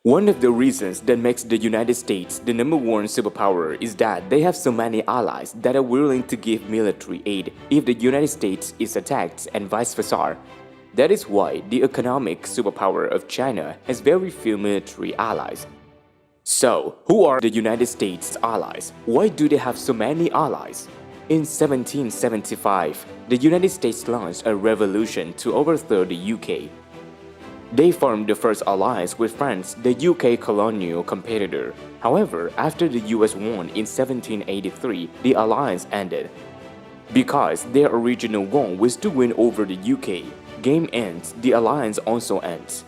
One of the reasons that makes the United States the number one superpower is that they have so many allies that are willing to give military aid if the United States is attacked and vice versa. That is why the economic superpower of China has very few military allies. So, who are the United States' allies? Why do they have so many allies? In 1775, the United States launched a revolution to overthrow the UK. They formed the first alliance with France, the UK colonial competitor. However, after the US won in 1783, the alliance ended. Because their original goal was to win over the UK, game ends, the alliance also ends.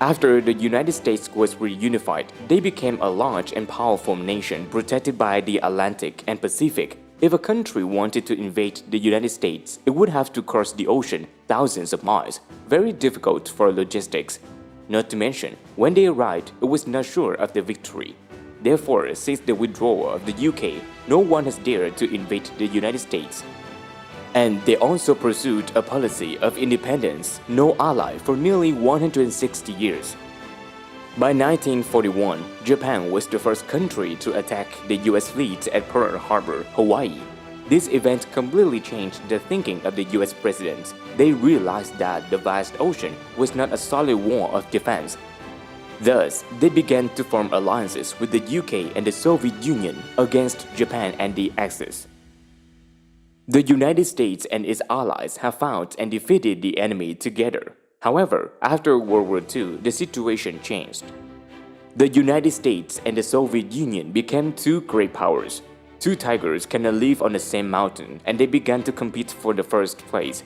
After the United States was reunified, they became a large and powerful nation protected by the Atlantic and Pacific. If a country wanted to invade the United States, it would have to cross the ocean thousands of miles, very difficult for logistics. Not to mention, when they arrived, it was not sure of the victory. Therefore, since the withdrawal of the UK, no one has dared to invade the United States. And they also pursued a policy of independence, no ally for nearly 160 years. By 1941, Japan was the first country to attack the US fleet at Pearl Harbor, Hawaii. This event completely changed the thinking of the US presidents. They realized that the vast ocean was not a solid wall of defense. Thus, they began to form alliances with the UK and the Soviet Union against Japan and the Axis. The United States and its allies have fought and defeated the enemy together. However, after World War II, the situation changed. The United States and the Soviet Union became two great powers. Two tigers cannot live on the same mountain, and they began to compete for the first place.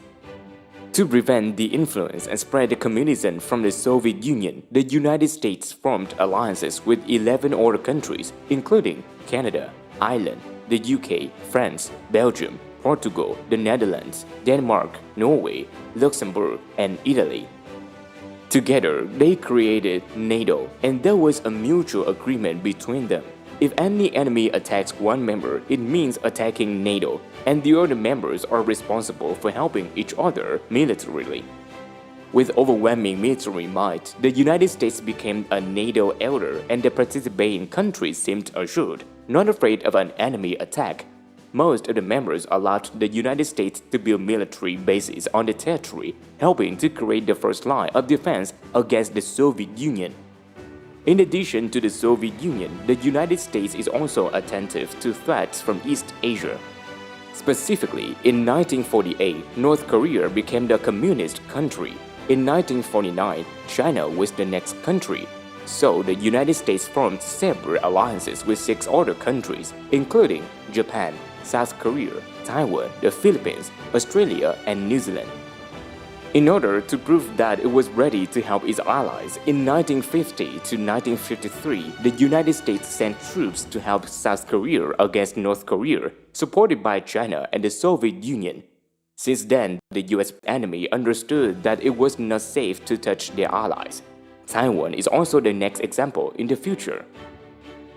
To prevent the influence and spread the communism from the Soviet Union, the United States formed alliances with 11 other countries, including Canada, Ireland, the UK, France, Belgium, Portugal, the Netherlands, Denmark, Norway, Luxembourg, and Italy. Together, they created NATO, and there was a mutual agreement between them. If any enemy attacks one member, it means attacking NATO, and the other members are responsible for helping each other militarily. With overwhelming military might, the United States became a NATO elder, and the participating countries seemed assured, not afraid of an enemy attack. Most of the members allowed the United States to build military bases on the territory, helping to create the first line of defense against the Soviet Union. In addition to the Soviet Union, the United States is also attentive to threats from East Asia. Specifically, in 1948, North Korea became the communist country. In 1949, China was the next country. So the United States formed separate alliances with 6 other countries, including Japan, South Korea, Taiwan, the Philippines, Australia, and New Zealand. In order to prove that it was ready to help its allies, in 1950 to 1953, the United States sent troops to help South Korea against North Korea, supported by China and the Soviet Union. Since then, the US enemy understood that it was not safe to touch their allies. Taiwan is also the next example in the future.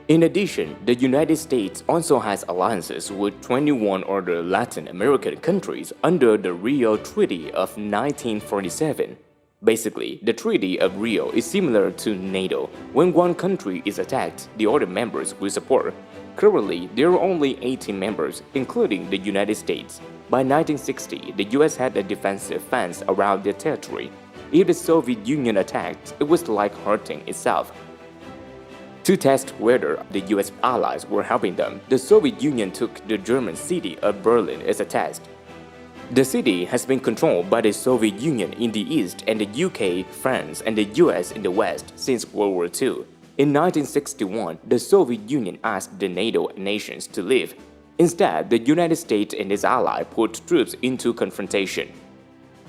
In addition, the United States also has alliances with 21 other Latin American countries under the Rio Treaty of 1947. Basically, the Treaty of Rio is similar to NATO. When one country is attacked, the other members will support. Currently, there are only 18 members, including the United States. By 1960, the US had a defensive fence around their territory. If the Soviet Union attacked, it was like hurting itself. To test whether the US allies were helping them, the Soviet Union took the German city of Berlin as a test. The city has been controlled by the Soviet Union in the east and the UK, France, and the US in the west since World War II. In 1961, the Soviet Union asked the NATO nations to leave. Instead, the United States and its ally put troops into confrontation.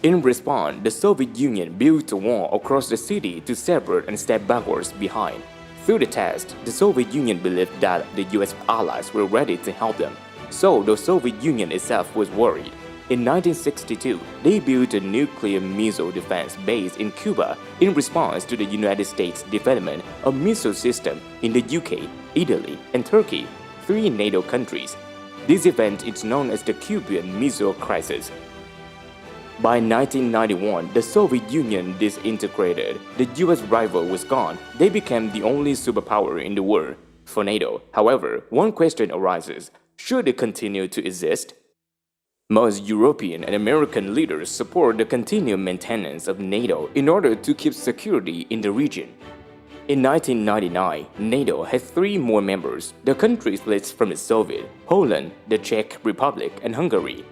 In response, the Soviet Union built a wall across the city to separate and step backwards behind. Through the test, the Soviet Union believed that the US allies were ready to help them, so the Soviet Union itself was worried. In 1962, they built a nuclear missile defense base in Cuba in response to the United States' development of missile system in the UK, Italy, and Turkey, 3 NATO countries. This event is known as the Cuban Missile Crisis. By 1991, the Soviet Union disintegrated. The US rival was gone. They became the only superpower in the world. For NATO, however, one question arises: should it continue to exist? Most European and American leaders support the continued maintenance of NATO in order to keep security in the region. In 1999, NATO had 3 more members. The countries listed from the Soviet, Poland, the Czech Republic, and Hungary.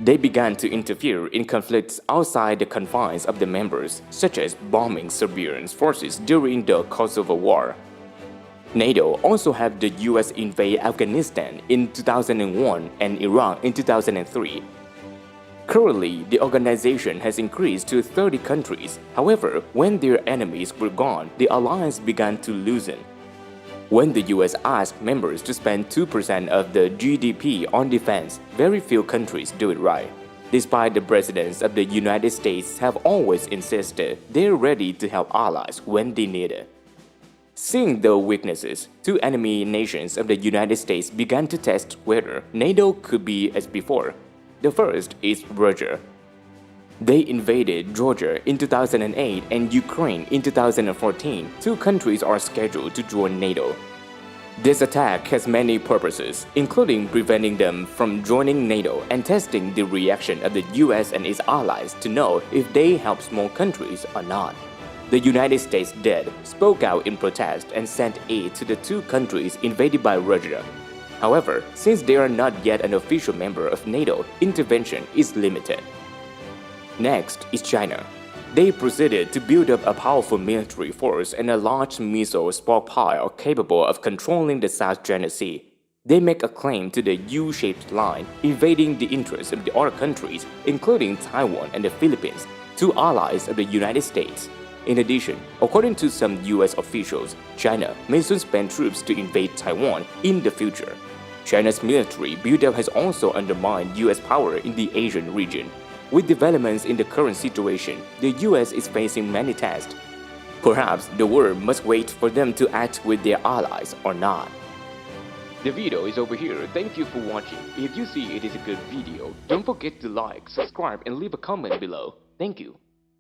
They began to interfere in conflicts outside the confines of the members, such as bombing Serbian forces during the Kosovo War. NATO also helped the US invade Afghanistan in 2001 and Iraq in 2003. Currently, the organization has increased to 30 countries. However, when their enemies were gone, the alliance began to loosen. When the US asked members to spend 2% of the GDP on defense, very few countries do it right. Despite the presidents of the United States have always insisted they're ready to help allies when they need it. Seeing the weaknesses, 2 enemy nations of the United States began to test whether NATO could be as before. The first is Russia. They invaded Georgia in 2008 and Ukraine in 2014. 2 countries are scheduled to join NATO. This attack has many purposes, including preventing them from joining NATO and testing the reaction of the US and its allies to know if they help small countries or not. The United States did, spoke out in protest and sent aid to the 2 countries invaded by Russia. However, since they are not yet an official member of NATO, intervention is limited. Next is China. They proceeded to build up a powerful military force and a large missile stockpile capable of controlling the South China Sea. They make a claim to the U-shaped line, invading the interests of the other countries, including Taiwan and the Philippines, 2 allies of the United States. In addition, according to some US officials, China may soon send troops to invade Taiwan in the future. China's military buildup has also undermined US power in the Asian region. With developments in the current situation, the US is facing many tests. Perhaps the world must wait for them to act with their allies or not. The video is over here. Thank you for watching. If you see it is a good video, don't forget to like, subscribe, and leave a comment below. Thank you.